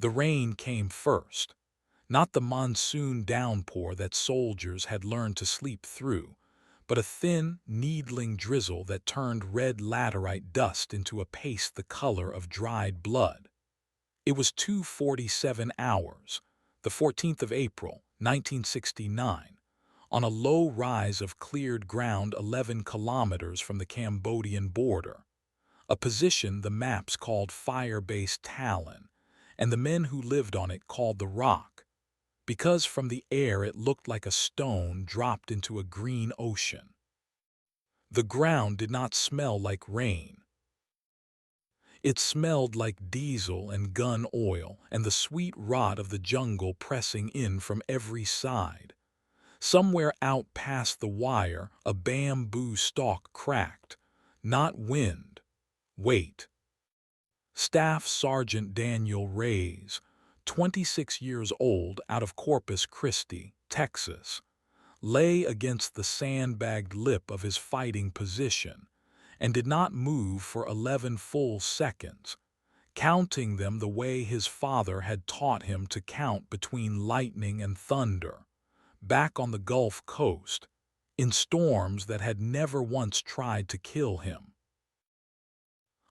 The rain came first, not the monsoon downpour that soldiers had learned to sleep through, but a thin, needling drizzle that turned red laterite dust into a paste the color of dried blood. It was 2:47 hours, the 14th of April, 1969, on a low rise of cleared ground 11 kilometers from the Cambodian border, a position the maps called Fire Base Talon, and the men who lived on it called the Rock, because from the air it looked like a stone dropped into a green ocean. The ground did not smell like rain. It smelled like diesel and gun oil and the sweet rot of the jungle pressing in from every side. Somewhere out past the wire, a bamboo stalk cracked. Not wind. Wait. Staff Sergeant Daniel Reyes, 26 years old, out of Corpus Christi, Texas, lay against the sandbagged lip of his fighting position and did not move for 11 full seconds, counting them the way his father had taught him to count between lightning and thunder, back on the Gulf Coast, in storms that had never once tried to kill him.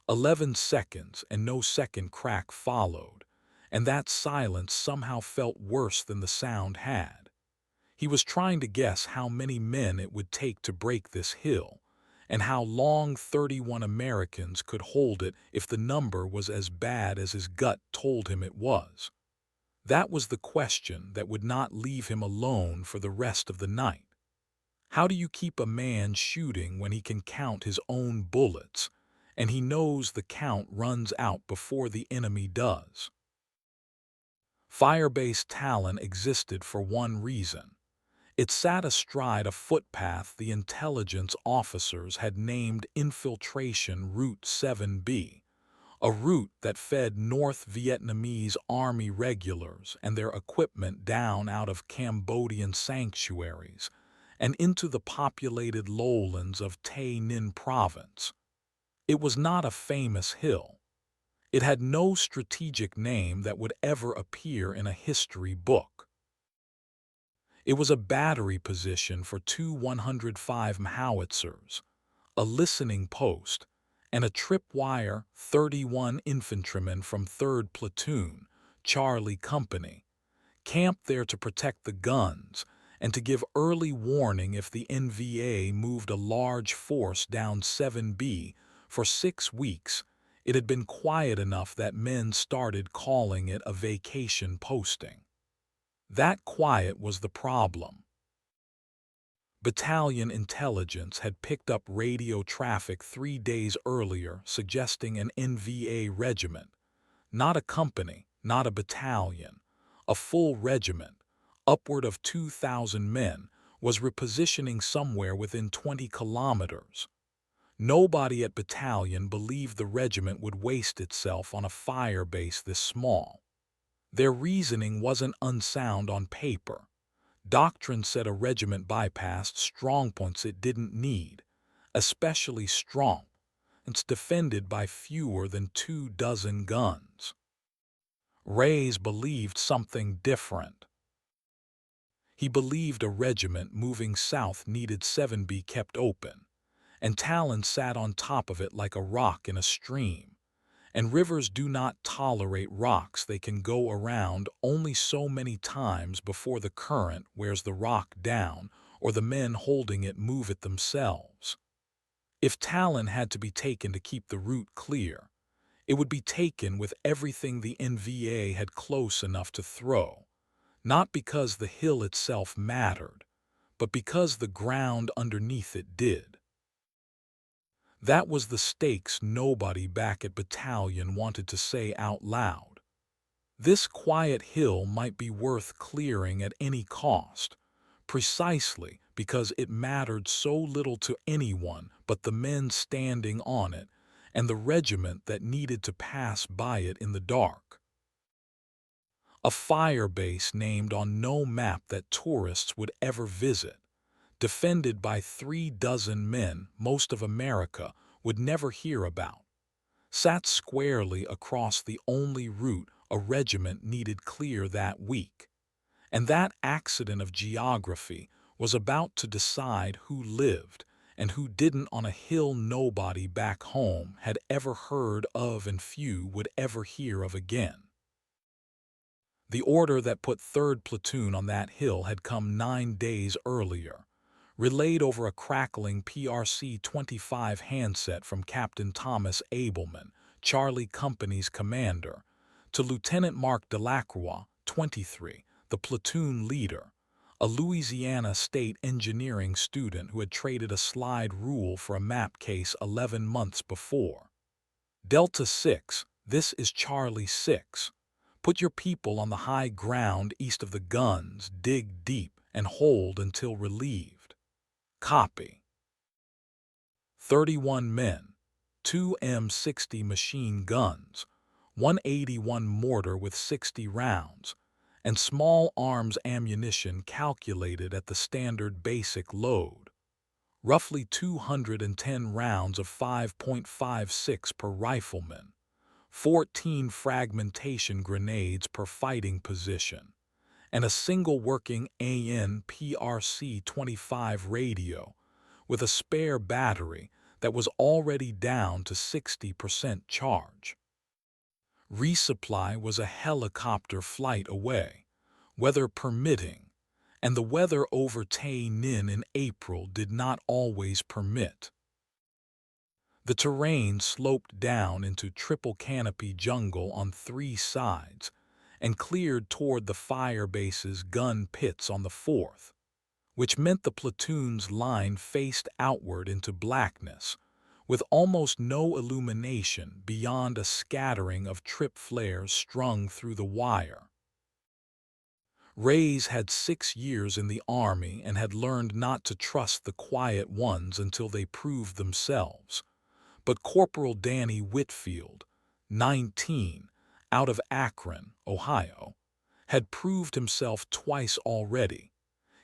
11 seconds, and no second crack followed, and that silence somehow felt worse than the sound had. He was trying to guess how many men it would take to break this hill, and how long 31 Americans could hold it if the number was as bad as his gut told him it was. That was the question that would not leave him alone for the rest of the night. How do you keep a man shooting when he can count his own bullets, and he knows the count runs out before the enemy does? Firebase Talon existed for one reason. It sat astride a footpath the intelligence officers had named Infiltration Route 7B, a route that fed North Vietnamese Army regulars and their equipment down out of Cambodian sanctuaries and into the populated lowlands of Tay Ninh Province. It was not a famous hill. It had no strategic name that would ever appear in a history book. It was a battery position for two 105 howitzers, a listening post, and a tripwire 31 infantrymen from 3rd Platoon, Charlie Company, camped there to protect the guns and to give early warning if the NVA moved a large force down 7B. For 6 weeks, it had been quiet enough that men started calling it a vacation posting. That quiet was the problem. Battalion intelligence had picked up radio traffic 3 days earlier suggesting an NVA regiment, not a company, not a battalion, a full regiment, upward of 2,000 men, was repositioning somewhere within 20 kilometers. Nobody at battalion believed the regiment would waste itself on a fire base this small. Their reasoning wasn't unsound on paper. Doctrine said a regiment bypassed strongpoints it didn't need, especially strong, and defended by fewer than 24 guns. Reyes believed something different. He believed a regiment moving south needed 7B kept open, and Talon sat on top of it like a rock in a stream. And rivers do not tolerate rocks. They can go around only so many times before the current wears the rock down or the men holding it move it themselves. If Talon had to be taken to keep the route clear, it would be taken with everything the NVA had close enough to throw, not because the hill itself mattered, but because the ground underneath it did. That was the stakes nobody back at battalion wanted to say out loud. This quiet hill might be worth clearing at any cost, precisely because it mattered so little to anyone but the men standing on it and the regiment that needed to pass by it in the dark. A fire base named on no map that tourists would ever visit, defended by 36 men most of America would never hear about, sat squarely across the only route a regiment needed clear that week. And that accident of geography was about to decide who lived and who didn't on a hill nobody back home had ever heard of and few would ever hear of again. The order that put 3rd Platoon on that hill had come 9 days earlier, relayed over a crackling PRC-25 handset from Captain Thomas Abelman, Charlie Company's commander, to Lieutenant Mark Delacroix, 23, the platoon leader, a Louisiana State engineering student who had traded a slide rule for a map case 11 months before. Delta 6, this is Charlie 6. Put your people on the high ground east of the guns, dig deep, and hold until relieved. Copy. 31 men, 2 M60 machine guns, 181 mortar with 60 rounds, and small arms ammunition calculated at the standard basic load. Roughly 210 rounds of 5.56 per rifleman, 14 fragmentation grenades per fighting position, and a single working AN/PRC-25 radio with a spare battery that was already down to 60% charge. Resupply was a helicopter flight away, weather permitting, and the weather over Tay Ninh in April did not always permit. The terrain sloped down into triple canopy jungle on 3 sides and cleared toward the firebase's gun pits on the 4th, which meant the platoon's line faced outward into blackness, with almost no illumination beyond a scattering of trip flares strung through the wire. Reyes had 6 years in the Army and had learned not to trust the quiet ones until they proved themselves. But Corporal Danny Whitfield, 19, out of Akron, Ohio, had proved himself twice already,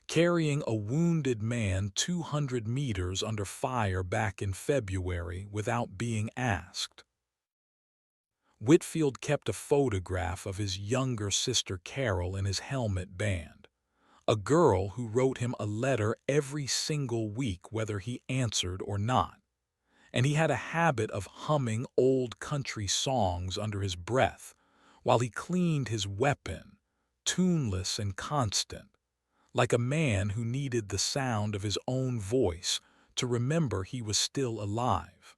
carrying a wounded man 200 meters under fire back in February without being asked. Whitfield kept a photograph of his younger sister Carol in his helmet band, a girl who wrote him a letter every single week whether he answered or not. And he had a habit of humming old country songs under his breath while he cleaned his weapon, tuneless and constant, like a man who needed the sound of his own voice to remember he was still alive.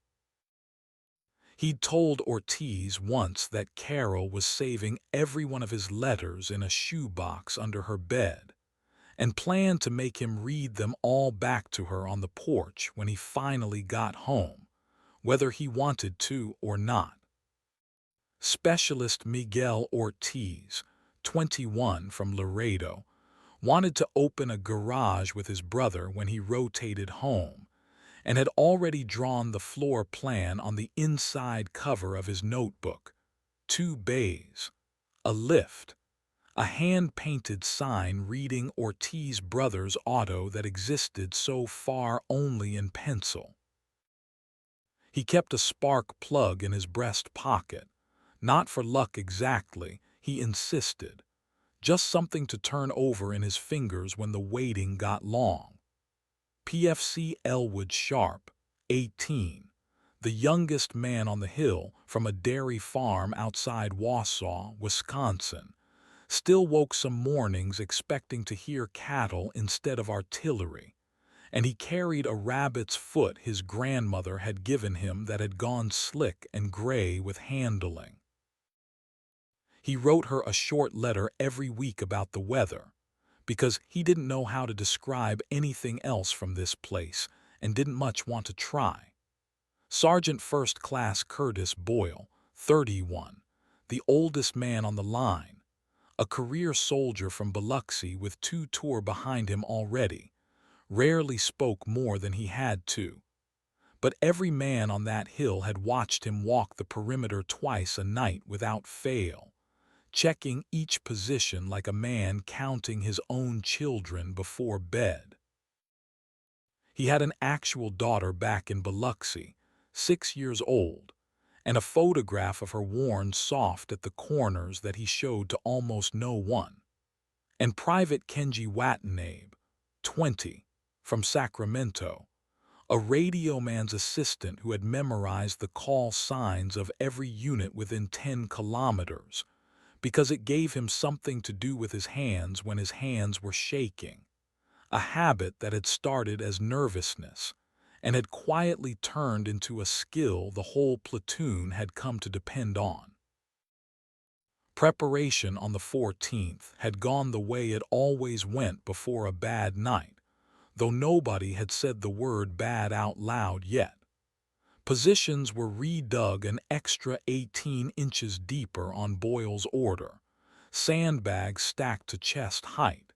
He'd told Ortiz once that Carol was saving every one of his letters in a shoebox under her bed, and planned to make him read them all back to her on the porch when he finally got home, whether he wanted to or not. Specialist Miguel Ortiz, 21, from Laredo, wanted to open a garage with his brother when he rotated home, and had already drawn the floor plan on the inside cover of his notebook. 2 bays, a lift, a hand-painted sign reading Ortiz Brothers Auto that existed so far only in pencil. He kept a spark plug in his breast pocket, not for luck exactly, he insisted, just something to turn over in his fingers when the waiting got long. PFC Elwood Sharp, 18, the youngest man on the hill from a dairy farm outside Wausau, Wisconsin, still woke some mornings expecting to hear cattle instead of artillery, and he carried a rabbit's foot his grandmother had given him that had gone slick and gray with handling. He wrote her a short letter every week about the weather, because he didn't know how to describe anything else from this place and didn't much want to try. Sergeant First Class Curtis Boyle, 31, the oldest man on the line, a career soldier from Biloxi with 2 tours behind him already, rarely spoke more than he had to. But every man on that hill had watched him walk the perimeter twice a night without fail, checking each position like a man counting his own children before bed. He had an actual daughter back in Biloxi, 6 years old, and a photograph of her worn soft at the corners that he showed to almost no one. And Private Kenji Watanabe, 20, from Sacramento, a radio man's assistant who had memorized the call signs of every unit within 10 kilometers, because it gave him something to do with his hands when his hands were shaking, a habit that had started as nervousness and had quietly turned into a skill the whole platoon had come to depend on. Preparation on the 14th had gone the way it always went before a bad night, though nobody had said the word bad out loud yet. Positions were redug an extra 18 inches deeper on Boyle's order, sandbags stacked to chest height,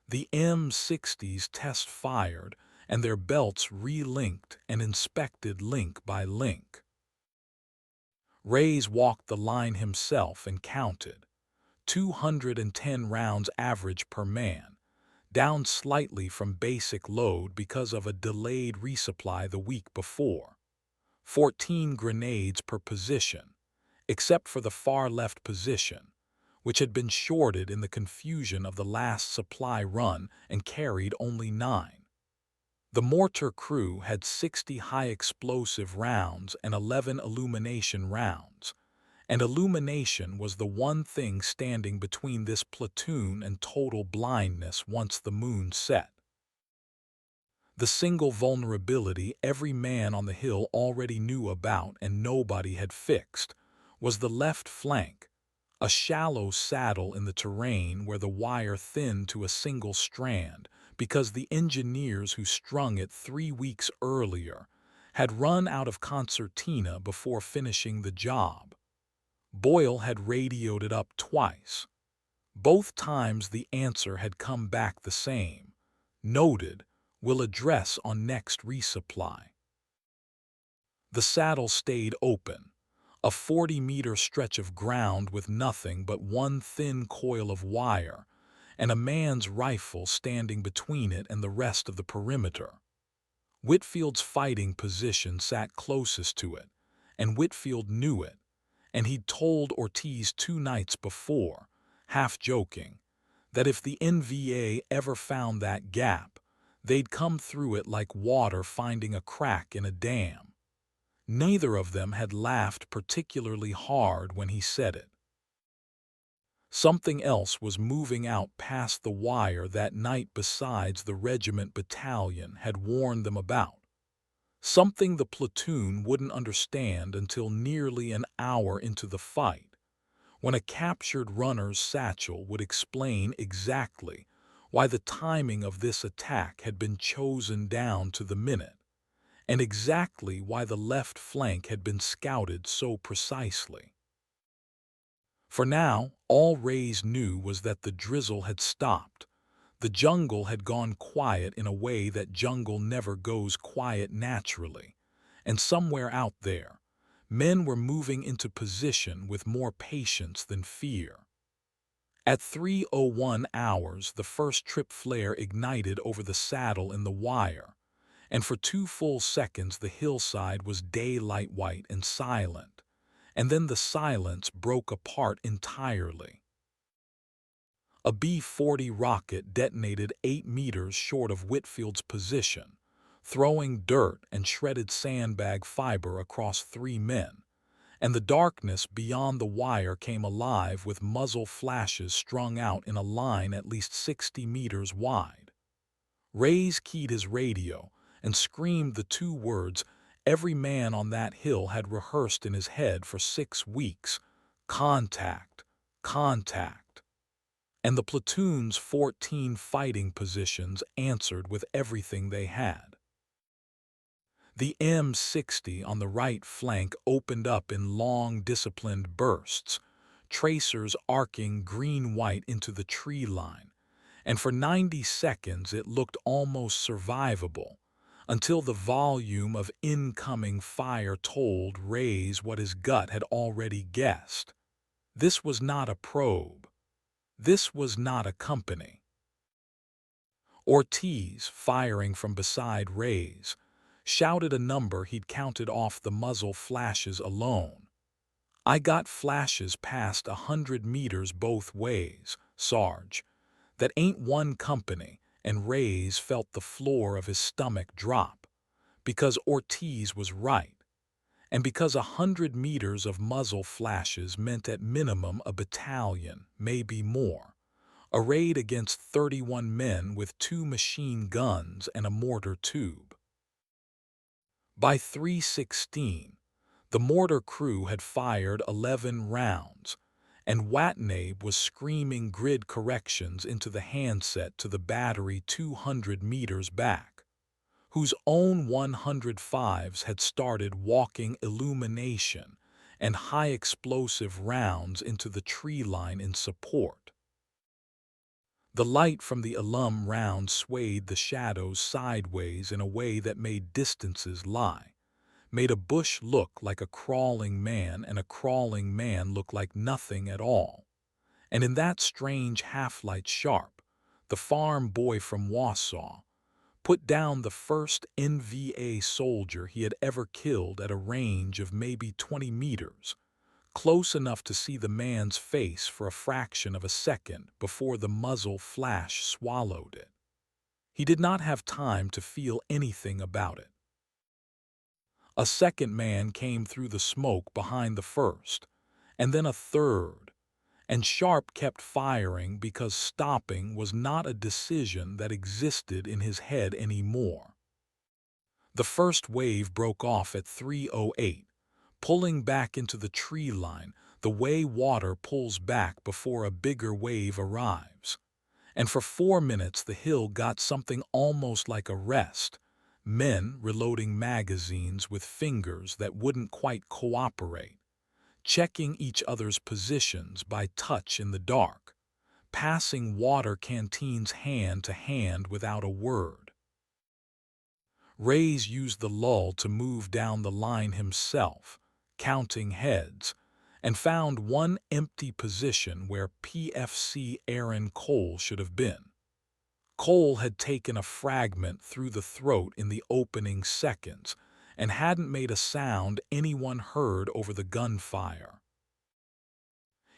the M60s test fired, and their belts relinked and inspected link by link. Reyes walked the line himself and counted. 210 rounds average per man, down slightly from basic load because of a delayed resupply the week before. 14 grenades per position, except for the far left position, which had been shorted in the confusion of the last supply run and carried only 9. The mortar crew had 60 high-explosive rounds and 11 illumination rounds, and illumination was the one thing standing between this platoon and total blindness once the moon set. The single vulnerability every man on the hill already knew about and nobody had fixed was the left flank, a shallow saddle in the terrain where the wire thinned to a single strand because the engineers who strung it 3 weeks earlier had run out of concertina before finishing the job. Boyle had radioed it up twice. Both times the answer had come back the same. Noted, will address on next resupply. The saddle stayed open, a 40-meter stretch of ground with nothing but one thin coil of wire, and a man's rifle standing between it and the rest of the perimeter. Whitfield's fighting position sat closest to it, and Whitfield knew it, and he'd told Ortiz 2 nights before, half joking, that if the NVA ever found that gap, they'd come through it like water finding a crack in a dam. Neither of them had laughed particularly hard when he said it. Something else was moving out past the wire that night besides the regiment battalion had warned them about. Something the platoon wouldn't understand until nearly an hour into the fight, when a captured runner's satchel would explain exactly why the timing of this attack had been chosen down to the minute, and exactly why the left flank had been scouted so precisely. For now, all Reyes knew was that the drizzle had stopped. The jungle had gone quiet in a way that jungle never goes quiet naturally, and somewhere out there, men were moving into position with more patience than fear. At 3:01 hours, the first trip flare ignited over the saddle in the wire, and for 2 full seconds the hillside was daylight white and silent, and then the silence broke apart entirely. A B-40 rocket detonated 8 meters short of Whitfield's position, throwing dirt and shredded sandbag fiber across 3 men, and the darkness beyond the wire came alive with muzzle flashes strung out in a line at least 60 meters wide. Reyes keyed his radio and screamed the 2 words every man on that hill had rehearsed in his head for 6 weeks: contact, contact. And the platoon's 14 fighting positions answered with everything they had. The M60 on the right flank opened up in long, disciplined bursts, tracers arcing green-white into the tree line, and for 90 seconds it looked almost survivable, until the volume of incoming fire told Reyes what his gut had already guessed. This was not a probe. This was not a company. Ortiz, firing from beside Reyes, shouted a number he'd counted off the muzzle flashes alone, I got flashes past 100 meters both ways, Sarge. That ain't one company, and Reyes felt the floor of his stomach drop. Because Ortiz was right. And because 100 meters of muzzle flashes meant at minimum a battalion, maybe more. A raid against 31 men with 2 machine guns and a mortar tube. By 3:16, the mortar crew had fired 11 rounds, and Watanabe was screaming grid corrections into the handset to the battery 200 meters back, whose own 105s had started walking illumination and high-explosive rounds into the tree line in support. The light from the alum round swayed the shadows sideways in a way that made distances lie, made a bush look like a crawling man and a crawling man look like nothing at all. And in that strange half-light Sharp, the farm boy from Wausau, put down the first NVA soldier he had ever killed at a range of maybe 20 meters, close enough to see the man's face for a fraction of a second before the muzzle flash swallowed it. He did not have time to feel anything about it. A second man came through the smoke behind the first, and then a third, and Sharp kept firing because stopping was not a decision that existed in his head anymore. The first wave broke off at 3:08, pulling back into the tree line the way water pulls back before a bigger wave arrives. And for 4 minutes the hill got something almost like a rest, men reloading magazines with fingers that wouldn't quite cooperate, checking each other's positions by touch in the dark, passing water canteens hand to hand without a word. Reyes used the lull to move down the line himself, counting heads, and found one empty position where PFC Aaron Cole should have been. Cole had taken a fragment through the throat in the opening seconds and hadn't made a sound anyone heard over the gunfire.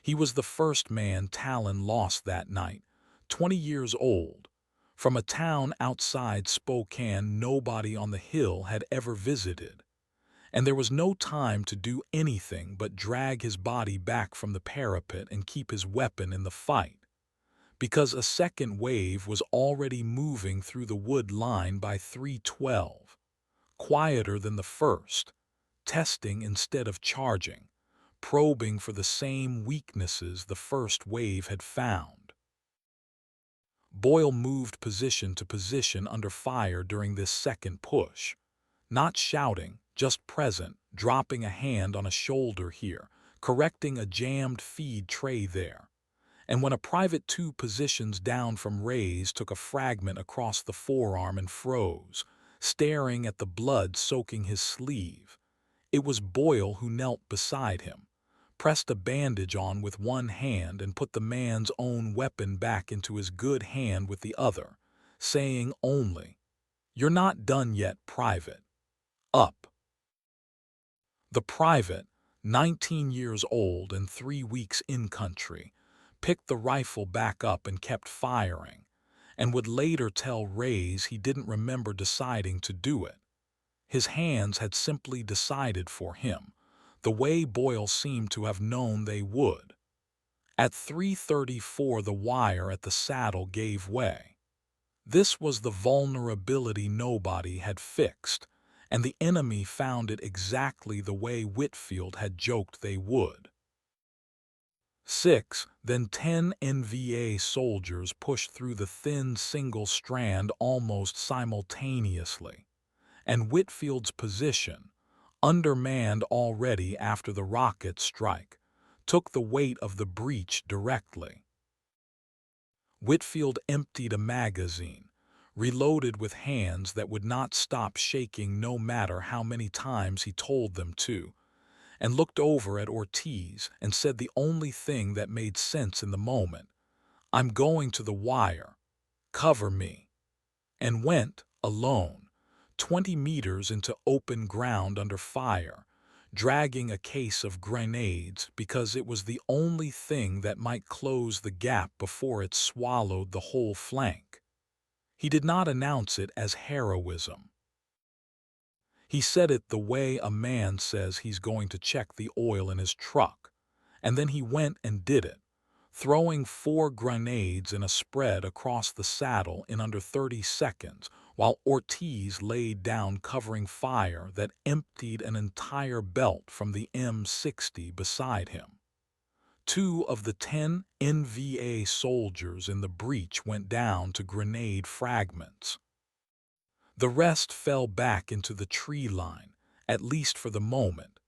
He was the first man Talon lost that night, 20 years old, from a town outside Spokane nobody on the hill had ever visited, and there was no time to do anything but drag his body back from the parapet and keep his weapon in the fight, because a second wave was already moving through the wood line by 3:12, quieter than the first, testing instead of charging, probing for the same weaknesses the first wave had found. Boyle moved position to position under fire during this second push, not shouting, just present, dropping a hand on a shoulder here, correcting a jammed feed tray there. And when a private 2 positions down from Reyes took a fragment across the forearm and froze, staring at the blood soaking his sleeve, it was Boyle who knelt beside him, pressed a bandage on with one hand and put the man's own weapon back into his good hand with the other, saying only, "You're not done yet, Private. Up." The private, 19 years old and 3 weeks in country, picked the rifle back up and kept firing, and would later tell Reyes he didn't remember deciding to do it. His hands had simply decided for him, the way Boyle seemed to have known they would. At 3:34 the wire at the saddle gave way. This was the vulnerability nobody had fixed, and the enemy found it exactly the way Whitfield had joked they would. 6, then 10 NVA soldiers pushed through the thin single strand almost simultaneously, and Whitfield's position, undermanned already after the rocket strike, took the weight of the breach directly. Whitfield emptied a magazine, reloaded with hands that would not stop shaking no matter how many times he told them to, and looked over at Ortiz and said the only thing that made sense in the moment, "I'm going to the wire. Cover me," and went, alone, 20 meters into open ground under fire, dragging a case of grenades because it was the only thing that might close the gap before it swallowed the whole flank. He did not announce it as heroism. He said it the way a man says he's going to check the oil in his truck, and then he went and did it, throwing 4 grenades in a spread across the saddle in under 30 seconds, while Ortiz laid down covering fire that emptied an entire belt from the M60 beside him. 2 of the 10 NVA soldiers in the breach went down to grenade fragments. The rest fell back into the tree line, at least for the moment,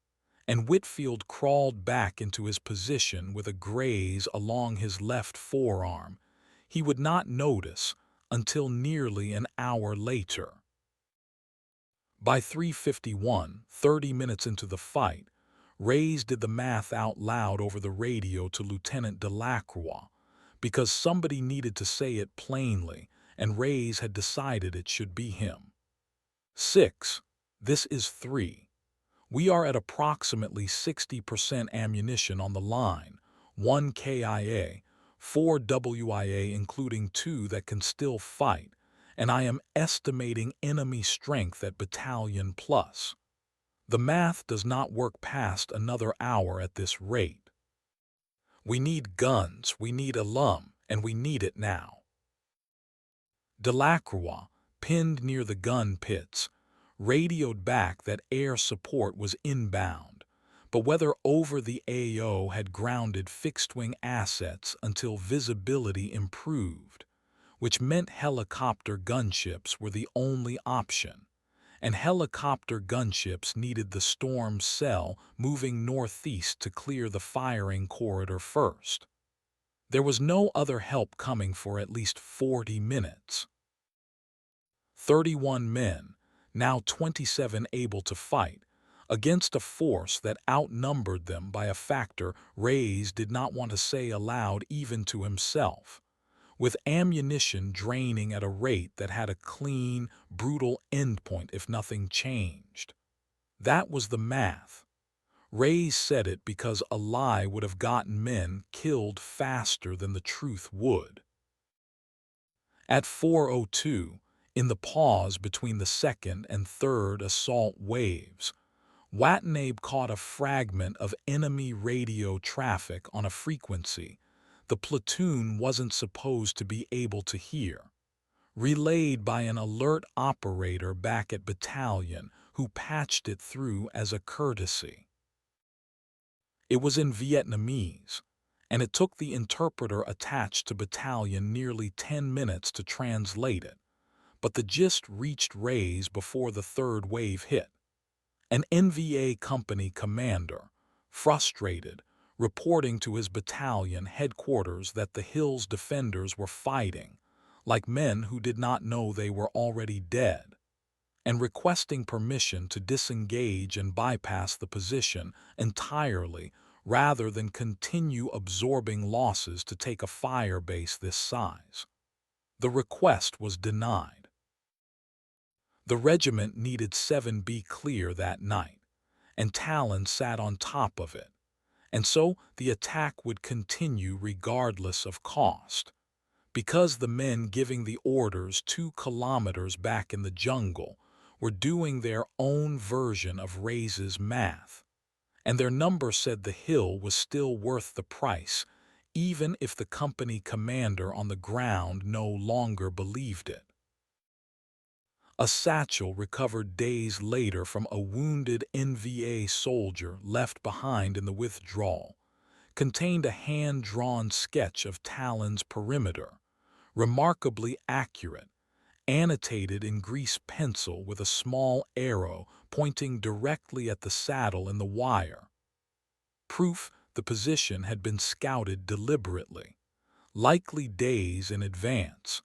and Whitfield crawled back into his position with a graze along his left forearm he would not notice until nearly an hour later. By 3:51, 30 minutes into the fight, Reyes did the math out loud over the radio to Lieutenant Delacroix, because somebody needed to say it plainly, and Reyes had decided it should be him. 6. This is 3. We are at approximately 60% ammunition on the line, 1 KIA, 4 WIA including 2 that can still fight, and I am estimating enemy strength at battalion plus. The math does not work past another hour at this rate. We need guns, we need alum, and we need it now. Delacroix, pinned near the gun pits, radioed back that air support was inbound, but whether over the AO had grounded fixed-wing assets until visibility improved, which meant helicopter gunships were the only option, and helicopter gunships needed the storm cell moving northeast to clear the firing corridor first. There was no other help coming for at least 40 minutes. 31 men, now 27 able to fight, against a force that outnumbered them by a factor Reyes did not want to say aloud even to himself, with ammunition draining at a rate that had a clean, brutal endpoint if nothing changed. That was the math. Reyes said it because a lie would have gotten men killed faster than the truth would. At 4:02, in the pause between the second and third assault waves, Watanabe caught a fragment of enemy radio traffic on a frequency the platoon wasn't supposed to be able to hear, relayed by an alert operator back at battalion who patched it through as a courtesy. It was in Vietnamese, and it took the interpreter attached to battalion nearly 10 minutes to translate it, but the gist reached Reyes before the third wave hit. An NVA company commander, frustrated, reporting to his battalion headquarters that the Hills defenders were fighting, like men who did not know they were already dead, and requesting permission to disengage and bypass the position entirely rather than continue absorbing losses to take a fire base this size. The request was denied. The regiment needed 7B clear that night, and Talon sat on top of it, and so the attack would continue regardless of cost, because the men giving the orders 2 kilometers back in the jungle were doing their own version of Reyes's math, and their number said the hill was still worth the price, even if the company commander on the ground no longer believed it. A satchel recovered days later from a wounded NVA soldier left behind in the withdrawal contained a hand-drawn sketch of Talon's perimeter, remarkably accurate, annotated in grease pencil with a small arrow pointing directly at the saddle in the wire. Proof the position had been scouted deliberately, likely days in advance,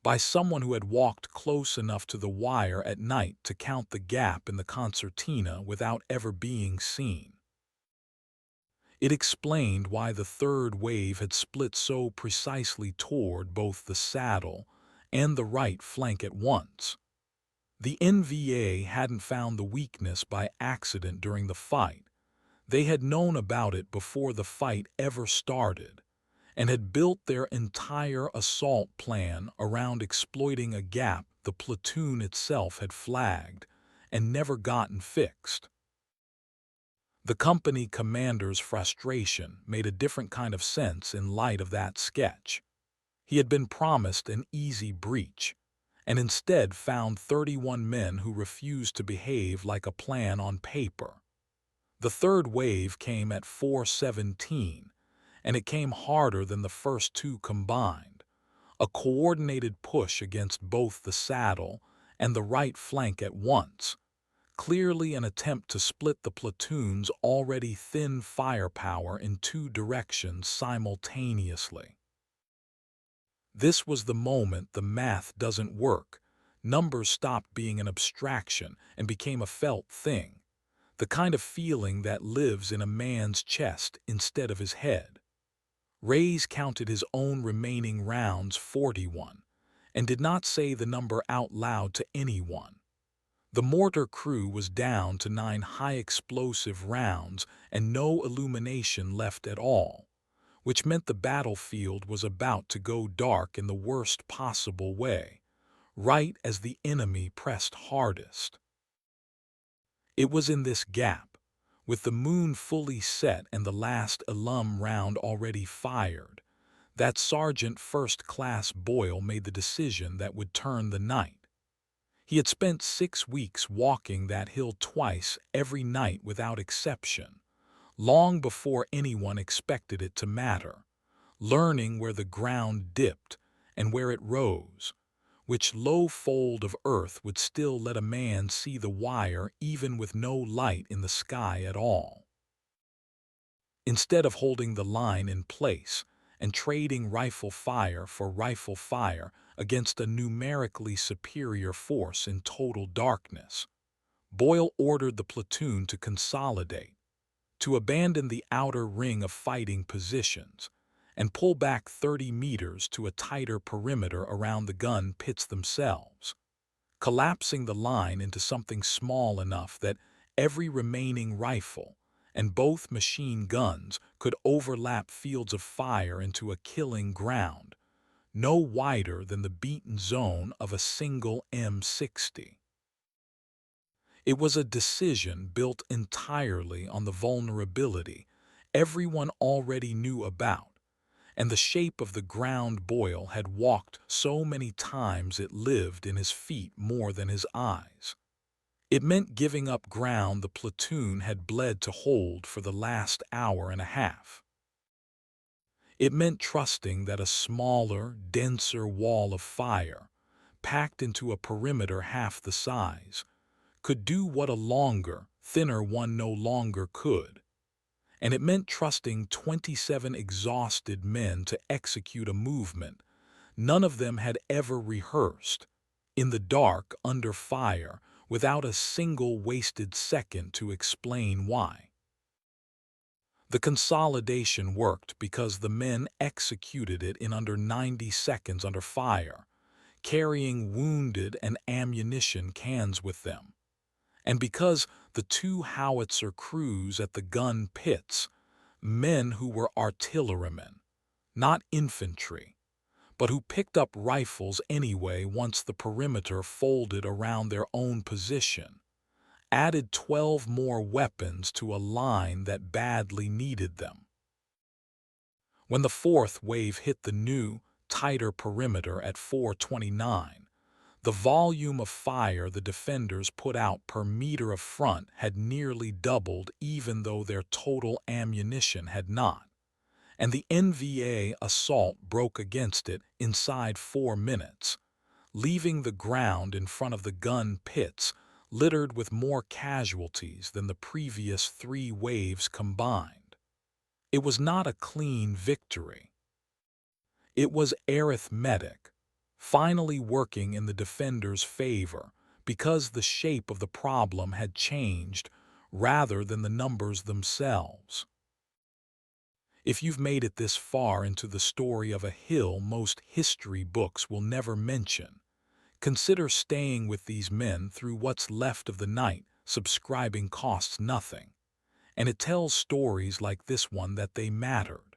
by someone who had walked close enough to the wire at night to count the gap in the concertina without ever being seen. It explained why the third wave had split so precisely toward both the saddle and the right flank at once. The NVA hadn't found the weakness by accident during the fight. They had known about it before the fight ever started, and had built their entire assault plan around exploiting a gap the platoon itself had flagged and never gotten fixed. The company commander's frustration made a different kind of sense in light of that sketch. He had been promised an easy breach, and instead found 31 men who refused to behave like a plan on paper. The third wave came at 4:17, and it came harder than the first two combined, a coordinated push against both the saddle and the right flank at once, clearly an attempt to split the platoon's already thin firepower in two directions simultaneously. This was the moment the math doesn't work. Numbers stopped being an abstraction and became a felt thing, the kind of feeling that lives in a man's chest instead of his head. Reyes counted his own remaining rounds 41, and did not say the number out loud to anyone. The mortar crew was down to 9 high-explosive rounds and no illumination left at all, which meant the battlefield was about to go dark in the worst possible way, right as the enemy pressed hardest. It was in this gap, with the moon fully set and the last alum round already fired, that Sergeant First Class Boyle made the decision that would turn the night. He had spent 6 weeks walking that hill twice every night without exception, long before anyone expected it to matter, learning where the ground dipped and where it rose, which low fold of earth would still let a man see the wire even with no light in the sky at all. Instead of holding the line in place and trading rifle fire for rifle fire against a numerically superior force in total darkness, Boyle ordered the platoon to consolidate, to abandon the outer ring of fighting positions, and pull back 30 meters to a tighter perimeter around the gun pits themselves, collapsing the line into something small enough that every remaining rifle and both machine guns could overlap fields of fire into a killing ground, no wider than the beaten zone of a single M60. It was a decision built entirely on the vulnerability everyone already knew about, and the shape of the ground Boyle had walked so many times it lived in his feet more than his eyes. It meant giving up ground the platoon had bled to hold for the last hour and a half. It meant trusting that a smaller, denser wall of fire, packed into a perimeter half the size, could do what a longer, thinner one no longer could. And it meant trusting 27 exhausted men to execute a movement none of them had ever rehearsed, in the dark, under fire, without a single wasted second to explain why. The consolidation worked because the men executed it in under 90 seconds under fire, carrying wounded and ammunition cans with them, and because the 2 howitzer crews at the gun pits, men who were artillerymen, not infantry, but who picked up rifles anyway once the perimeter folded around their own position, added 12 more weapons to a line that badly needed them. When the fourth wave hit the new, tighter perimeter at 4:29, the volume of fire the defenders put out per meter of front had nearly doubled even though their total ammunition had not, and the NVA assault broke against it inside 4 minutes, leaving the ground in front of the gun pits littered with more casualties than the previous 3 waves combined. It was not a clean victory. It was arithmetic, finally working in the defenders' favor because the shape of the problem had changed rather than the numbers themselves. If you've made it this far into the story of a hill most history books will never mention, Consider staying with these men through what's left of the night. Subscribing costs nothing. And it tells stories like this one that they mattered.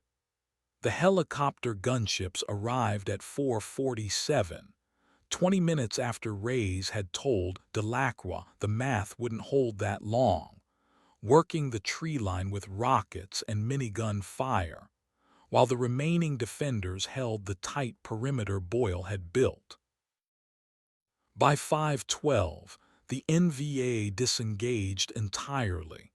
The helicopter gunships arrived at 4:47, 20 minutes after Reyes had told Delacroix the math wouldn't hold that long, working the tree line with rockets and minigun fire, while the remaining defenders held the tight perimeter Boyle had built. By 5:12, the NVA disengaged entirely,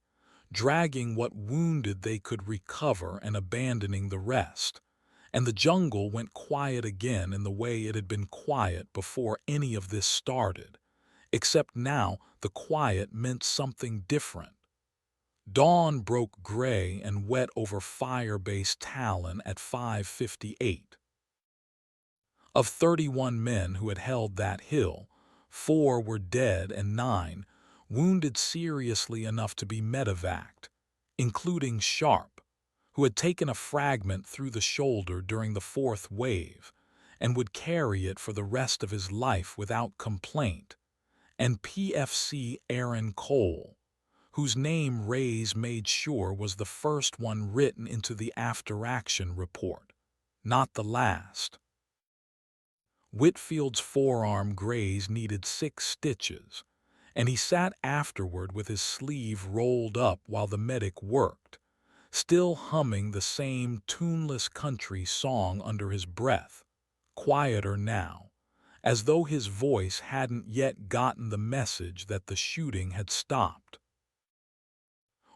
dragging what wounded they could recover and abandoning the rest, and the jungle went quiet again in the way it had been quiet before any of this started, except now the quiet meant something different. Dawn broke gray and wet over fire-base Talon at 5:58. Of 31 men who had held that hill, 4 were dead and 9 wounded seriously enough to be medevaced, including Sharp, who had taken a fragment through the shoulder during the 4th wave and would carry it for the rest of his life without complaint, and PFC Aaron Cole, whose name Reyes made sure was the first one written into the after-action report, not the last. Whitfield's forearm graze needed 6 stitches, and he sat afterward with his sleeve rolled up while the medic worked, still humming the same tuneless country song under his breath, quieter now, as though his voice hadn't yet gotten the message that the shooting had stopped.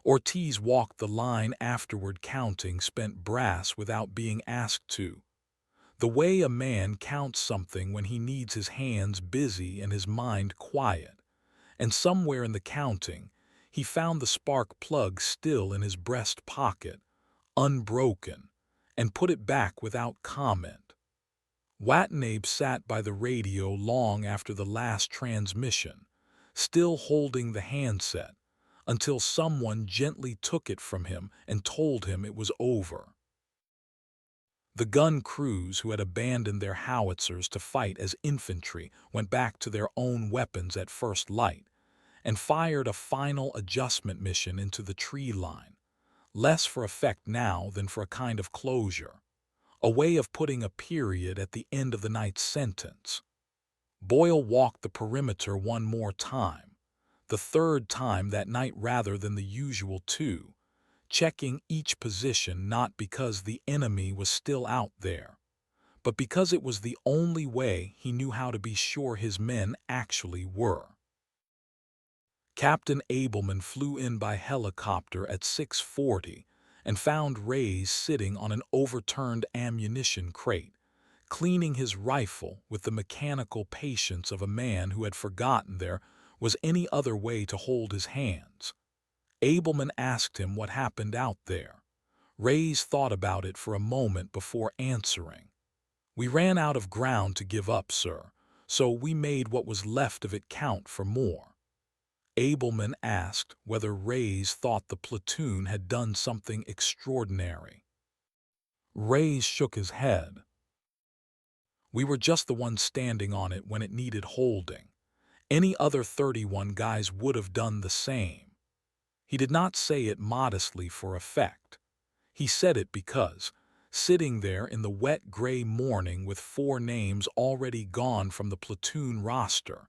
Ortiz walked the line afterward counting spent brass without being asked to. The way a man counts something when he needs his hands busy and his mind quiet, and somewhere in the counting, he found the spark plug still in his breast pocket, unbroken, and put it back without comment. Watanabe sat by the radio long after the last transmission, still holding the handset, until someone gently took it from him and told him it was over. The gun crews who had abandoned their howitzers to fight as infantry went back to their own weapons at first light and fired a final adjustment mission into the tree line, less for effect now than for a kind of closure, a way of putting a period at the end of the night's sentence. Boyle walked the perimeter one more time, the 3rd time that night rather than the usual 2, checking each position not because the enemy was still out there, but because it was the only way he knew how to be sure his men actually were. Captain Abelman flew in by helicopter at 6:40 and found Reyes sitting on an overturned ammunition crate, cleaning his rifle with the mechanical patience of a man who had forgotten there was any other way to hold his hands. Abelman asked him what happened out there. Reyes thought about it for a moment before answering. "We ran out of ground to give up, sir, so we made what was left of it count for more." Abelman asked whether Reyes thought the platoon had done something extraordinary. Reyes shook his head. "We were just the ones standing on it when it needed holding. Any other 31 guys would have done the same." He did not say it modestly for effect. He said it because, sitting there in the wet gray morning with 4 names already gone from the platoon roster,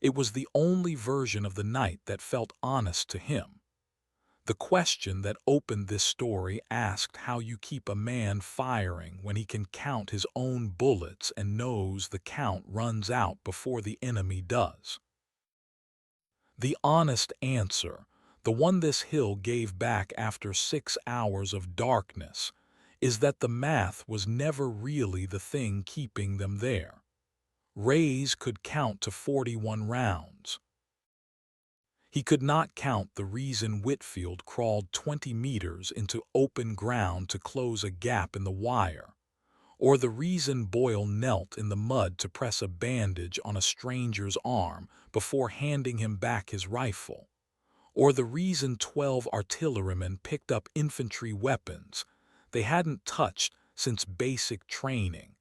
it was the only version of the night that felt honest to him. The question that opened this story asked how you keep a man firing when he can count his own bullets and knows the count runs out before the enemy does. The honest answer, the one this hill gave back after 6 hours of darkness, is that the math was never really the thing keeping them there. Reyes could count to 41 rounds. He could not count the reason Whitfield crawled 20 meters into open ground to close a gap in the wire, or the reason Boyle knelt in the mud to press a bandage on a stranger's arm before handing him back his rifle, or the reason 12 artillerymen picked up infantry weapons they hadn't touched since basic training,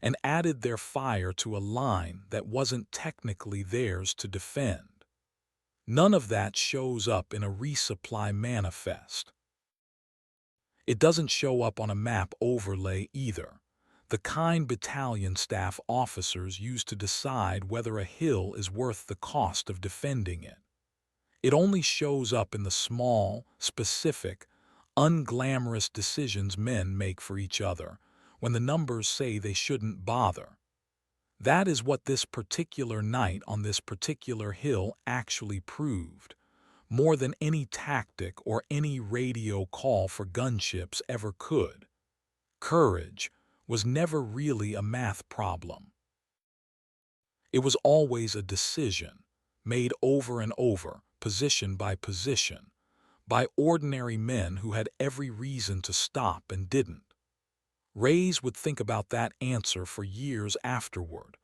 and added their fire to a line that wasn't technically theirs to defend. None of that shows up in a resupply manifest. It doesn't show up on a map overlay either, the kind battalion staff officers use to decide whether a hill is worth the cost of defending it. It only shows up in the small, specific, unglamorous decisions men make for each other when the numbers say they shouldn't bother. That is what this particular night on this particular hill actually proved, more than any tactic or any radio call for gunships ever could. Courage was never really a math problem. It was always a decision, made over and over, position by position, by ordinary men who had every reason to stop and didn't. Rays would think about that answer for years afterward,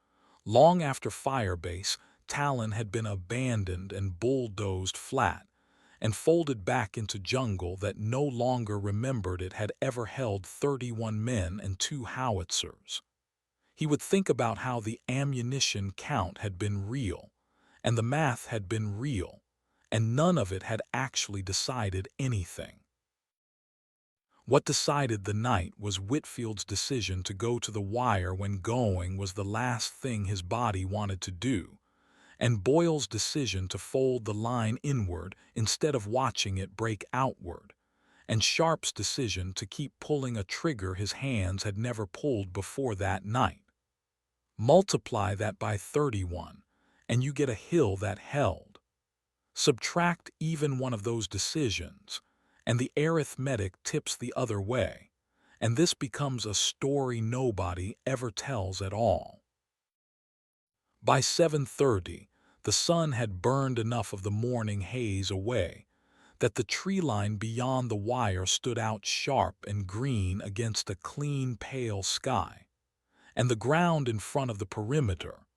long after Firebase, Talon had been abandoned and bulldozed flat, and folded back into jungle that no longer remembered it had ever held 31 men and 2 howitzers. He would think about how the ammunition count had been real, and the math had been real, and none of it had actually decided anything. What decided the night was Whitfield's decision to go to the wire when going was the last thing his body wanted to do, and Boyle's decision to fold the line inward instead of watching it break outward, and Sharp's decision to keep pulling a trigger his hands had never pulled before that night. Multiply that by 31, and you get a hill that held. Subtract even one of those decisions, and the arithmetic tips the other way, and this becomes a story nobody ever tells at all. By 7:30, the sun had burned enough of the morning haze away that the tree line beyond the wire stood out sharp and green against a clean, pale sky, and the ground in front of the perimeter,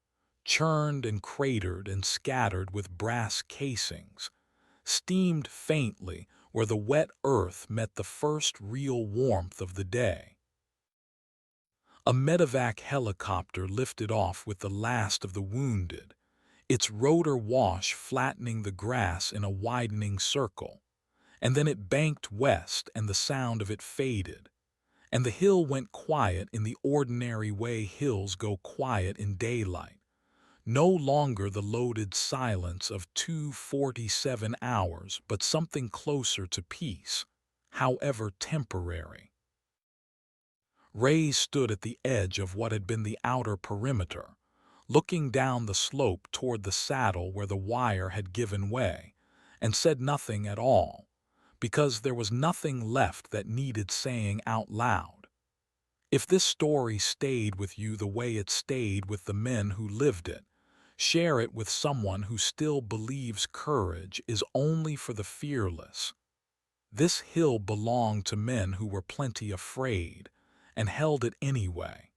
churned and cratered and scattered with brass casings, steamed faintly where the wet earth met the first real warmth of the day. A medevac helicopter lifted off with the last of the wounded, its rotor wash flattening the grass in a widening circle, and then it banked west and the sound of it faded, and the hill went quiet in the ordinary way hills go quiet in daylight, no longer the loaded silence of 247 hours, but something closer to peace, however temporary. Ray stood at the edge of what had been the outer perimeter, looking down the slope toward the saddle where the wire had given way, and said nothing at all, because there was nothing left that needed saying out loud. If this story stayed with you the way it stayed with the men who lived it, share it with someone who still believes courage is only for the fearless. This hill belonged to men who were plenty afraid, and held it anyway.